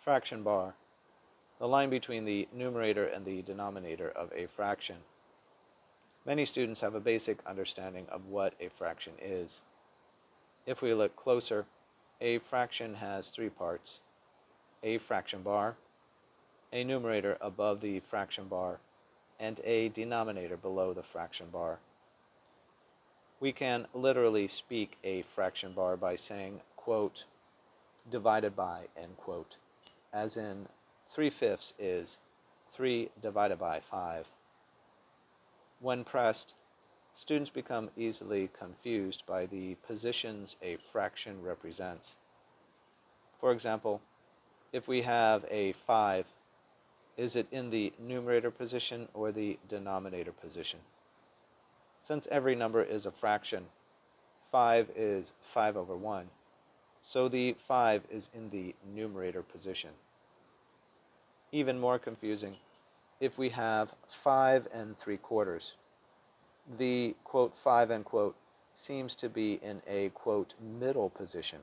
Fraction bar, the line between the numerator and the denominator of a fraction. Many students have a basic understanding of what a fraction is. If we look closer, a fraction has three parts: a fraction bar, a numerator above the fraction bar, and a denominator below the fraction bar. We can literally speak a fraction bar by saying, quote, divided by, end quote, as in 3/5 is 3 divided by 5. When pressed, students become easily confused by the positions a fraction represents. For example, if we have a 5, is it in the numerator position or the denominator position? Since every number is a fraction, 5 is 5/1, so the 5 is in the numerator position. Even more confusing, if we have 5 3/4, the quote 5 end quote seems to be in a quote middle position.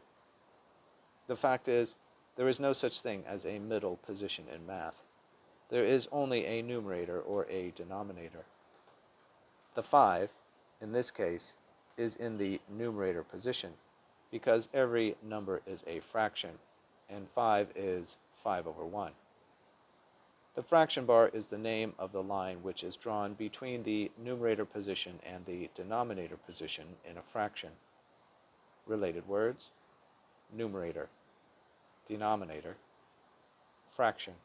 The fact is, there is no such thing as a middle position in math. There is only a numerator or a denominator. The 5, in this case, is in the numerator position because every number is a fraction, and 5 is 5/1. The fraction bar is the name of the line which is drawn between the numerator position and the denominator position in a fraction. Related words: numerator, denominator, fraction.